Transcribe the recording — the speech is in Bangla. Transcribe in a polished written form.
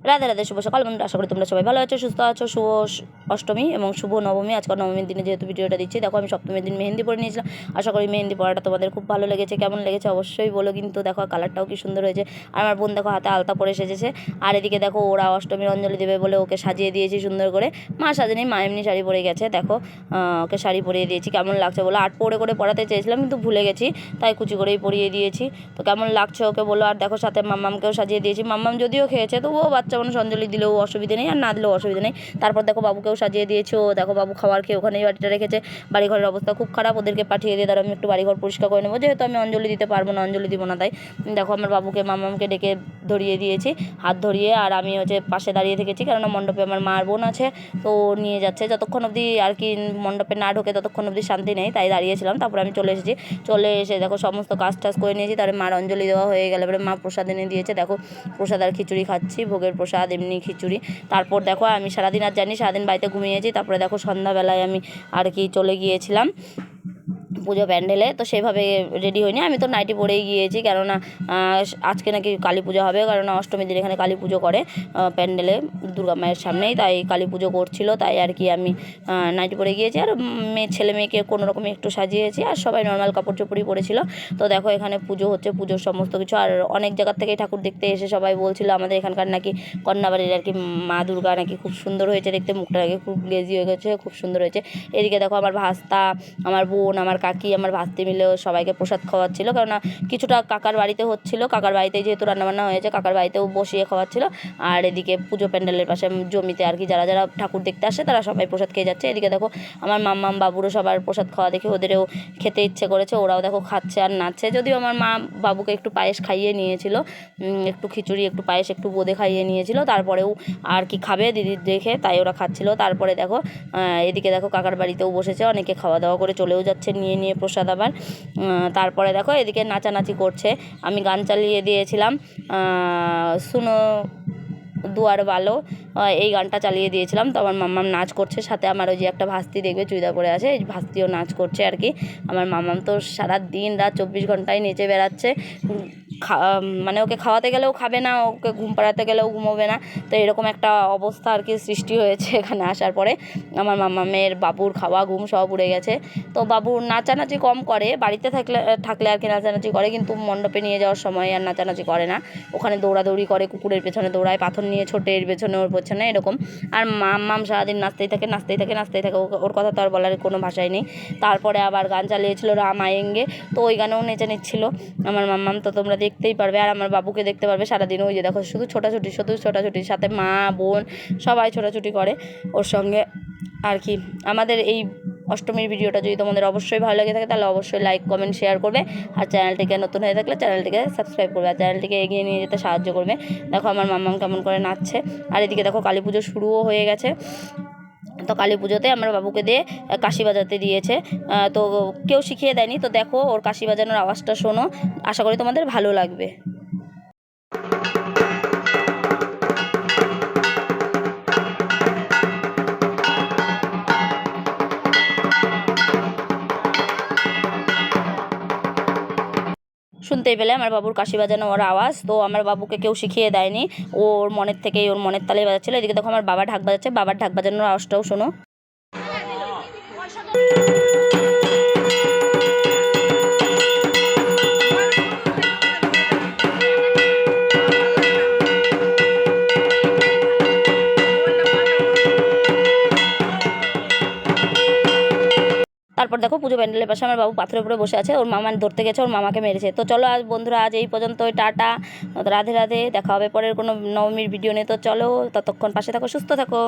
রাধে রাধে, শুভ সকাল বন্ধুরা। আশা করি তোমরা সবাই ভালো আছো, সুস্থ আছো। শুভ অষ্টমী এবং শুভ নবমী। আজকাল নবমীর দিনে যেহেতু ভিডিওটা দিচ্ছি, দেখো আমি সপ্তমীর দিন মেহেন্দি পরে নিয়েছিলাম। আশা করি মেহেন্দি পরাটা তোমাদের খুব ভালো লেগেছে। কেমন লেগেছে অবশ্যই বলো কিন্তু। দেখো কালারটাও কি সুন্দর হয়েছে। আর আমার বোন দেখো হাতে আলতা পরে সেজেছে। আর এদিকে দেখো ওরা অষ্টমীর অঞ্জলি দেবে বলে ওকে সাজিয়ে দিয়েছি সুন্দর করে। মা সাজেনি, মা এমনি শাড়ি পরে গেছে। দেখো ওকে শাড়ি পরিয়ে দিয়েছি। কেমন লাগছে বলো। আট পরে করে পরাতে চেয়েছিলাম কিন্তু ভুলে গেছি, তাই কুচি করেই পরিয়ে দিয়েছি। তো কেমন লাগছে ওকে বলো। আর দেখো সাথে মাম্মামকেও সাজিয়ে দিয়েছি। মাম্মাম যদিও খেয়েছে, তো ও বাচ্চা মানুষ, অঞ্জলি দিলেও অসুবিধা নেই আর না দিলেও অসুবিধা নেই। তারপর দেখো বাবুকেও সাজিয়ে দিয়েছে। ও দেখো বাবু খাবার খেয়ে ওখানেই বাড়িটা রেখেছে। বাড়িঘরের অবস্থা খুব খারাপ, ওদেরকে পাঠিয়ে দিয়ে তারা আমি একটু বাড়িঘর পরিষ্কার করে নেবো, যেহেতু আমি অঞ্জলি দিতে পারবো না, অঞ্জলি দিব না। তাই দেখো আমার বাবুকে মাম্মামকে ডেকে ধরিয়ে দিয়েছি, হাত ধরিয়ে। আর আমি পাশে দাঁড়িয়ে থেকেছি, কেননা মণ্ডপে আমার মা আর বোন আছে, তো নিয়ে যাচ্ছে। যতক্ষণ অবধি আর কি মণ্ডপে না ঢোকে ততক্ষণ অবধি শান্তি নেই, তাই দাঁড়িয়েছিলাম। তারপরে আমি চলে এসেছি। চলে এসে দেখো সমস্ত কাজ টাজ করে নিয়েছি। তারপরে মার অঞ্জলি দেওয়া হয়ে গেলে এবারে মা প্রসাদ এনে দিয়েছে। দেখো প্রসাদ আর খিচুড়ি খাচ্ছি, ভোগের প্রসাদ, এমনি খিচুড়ি। তারপর দেখো আমি সারাদিন আর জানি, সারাদিন বাড়িতে ঘুমিয়েছি। তারপরে দেখো সন্ধ্যাবেলায় আমি আর কি চলে গিয়েছিলাম পুজো প্যান্ডেলে। তো সেভাবে রেডি হয়নি, আমি তো নাইটি পরেই গিয়েছি, কেননা আজকে নাকি কালী পুজো হবে। কেননা অষ্টমীর দিন এখানে কালী পুজো করে প্যান্ডেলে, দুর্গা মায়ের সামনেই, তাই কালী পুজো করছিল। তাই আর কি আমি নাইটি পরে গিয়েছি। আর ছেলে মেয়েকে কোনো রকম একটু সাজিয়েছি, আর সবাই নর্মাল কাপড় চোপড়ই পরেছিল। তো দেখো এখানে পুজো হচ্ছে, পুজোর সমস্ত কিছু। আর অনেক জায়গার থেকে ঠাকুর দেখতে এসে সবাই বলছিল আমাদের এখানকার নাকি কন্যাবাড়ির আর কি মা দুর্গা নাকি খুব সুন্দর হয়েছে দেখতে, মুখটা নাকি খুব গ্লেজি হয়ে গেছে, খুব সুন্দর হয়েছে। এদিকে দেখো আমার ভাস্তা, আমার বোন, আমার কাকি, আমার ভাস্তি মিলেও সবাইকে প্রসাদ খাওয়াচ্ছিল। কেননা কিছুটা কাকার বাড়িতে হচ্ছিল, কাকার বাড়িতেই যেহেতু রান্নাবান্না হয়েছে, কাকার বাড়িতেও বসিয়ে খাওয়াচ্ছিল। আর এদিকে পুজো প্যান্ডেলের পাশে জমিতে আর কি যারা যারা ঠাকুর দেখতে আসে তারা সবাই প্রসাদ খেয়ে যাচ্ছে। এদিকে দেখো আমার মাম্মাম বাবুরও সবার প্রসাদ খাওয়া দেখে ওদেরও খেতে ইচ্ছে করেছে, ওরাও দেখো খাচ্ছে আর নাচছে। যদিও আমার মা বাবুকে একটু পায়েস খাইয়ে নিয়েছিল, একটু খিচুড়ি, একটু পায়েস, একটু বোঁদে খাইয়ে নিয়েছিল। তারপরেও আর কি খাবে দিদির দেখে, তাই ওরা খাচ্ছিল। তারপরে দেখো এদিকে দেখো কাকার বাড়িতেও বসেছে, অনেকে খাওয়া দাওয়া করে চলেও যাচ্ছে নিয়ে নিয়ে প্রসাদ আবার। তারপরে দেখো এদিকে নাচানাচি করছে। আমি গান চালিয়ে দিয়েছিলাম, শুনো দুয়ার বালো, এই গানটা চালিয়ে দিয়েছিলাম। তো আমার মাম্মাম নাচ করছে, সাথে আমার ওই যে একটা ভাস্তি দেখবে চুড়িদার পরে আছে, এই ভাস্তিও নাচ করছে আর কি। আমার মাম্মাম তো সারা দিন রাত 24 ঘন্টায় নেচে বেড়াচ্ছে। মানে ওকে খাওয়াতে গেলেও খাবে না, ওকে ঘুম পাড়াতে গেলেও ঘুমোবে না। তো এরকম একটা অবস্থা আর কি সৃষ্টি হয়েছে এখানে আসার পরে। আমার মাম্মামের বাবুর খাওয়া ঘুম সব উড়ে গেছে। তো বাবু নাচানাচি কম করে, বাড়িতে থাকলে আর কি নাচানাচি করে, কিন্তু মণ্ডপে নিয়ে যাওয়ার সময় আর নাচানাচি করে না। ওখানে দৌড়াদৌড়ি করে, কুকুরের পেছনে দৌড়ায়, পাথর নিয়ে ছোটে এর পেছনে ওর পেছনে এরকম। আর মাম্মাম সারাদিন নাচতেই থাকে, নাচতেই থাকে, নাচতেই থাকে, ওর কথা তো আর বলার কোনো ভাষাই নেই। তারপরে আবার গান চালিয়েছিল রাম আয়েঙ্গে, তো ওই গানেও নেচে নিচ্ছিল আমার মাম্মাম। তো তোমরা দেখতেই পারবে, আর আমার বাবুকে দেখতে পারবে সারাদিন। ওই যে দেখো শুধু ছোটাছুটি, শুধু ছোটাছুটির সাথে মা বোন সবাই ছোটাছুটি করে ওর সঙ্গে আর কি। আমাদের এই অষ্টমীর ভিডিওটা যদি তোমাদের অবশ্যই ভালো লেগে থাকে তাহলে অবশ্যই লাইক কমেন্ট শেয়ার করবে। আর চ্যানেলটিকে নতুন হয়ে থাকলে চ্যানেলটিকে সাবস্ক্রাইব করবে, আর চ্যানেলটিকে এগিয়ে নিয়ে যেতে সাহায্য করবে। দেখো আমার মাম্মাম কেমন করে নাচছে। আর এদিকে দেখো কালী পুজো শুরুও হয়ে গেছে। তো কালী পুজোতে আমার বাবুকে দিয়ে কাশি বাজাতে দিয়েছে, তো কেউ শিখিয়ে দেয়নি। তো দেখো ওর কাশি বাজানোর আওয়াজটা শোনো, আশা করি তোমাদের ভালো লাগবে। শুনতেই পেলে আমার বাবুর কাশি বাজানো ওর আওয়াজ। তো আমার বাবুকে কেউ শিখিয়ে দেয়নি, ওর মনের থেকেই ওর মনের তালেই বাজাচ্ছিল। এদিকে দেখো আমার বাবা ঢাক বাজাচ্ছে, বাবার ঢাক বাজানোর আওয়াজটাও শোনো। তারপর দেখো পুজো প্যান্ডেলের পাশে আমার বাবু পাথরের উপরে বসে আছে, ওর মামা ধরতে গেছে, ওর মামাকে মেরেছে। তো চলো আজ বন্ধুরা, আজ এই পর্যন্ত, টাটা, রাধে রাধে। দেখা হবে পরের কোনো নবমীর ভিডিও নিয়ে। তো চলো, ততক্ষণ পাশে থাকো, সুস্থ থাকো।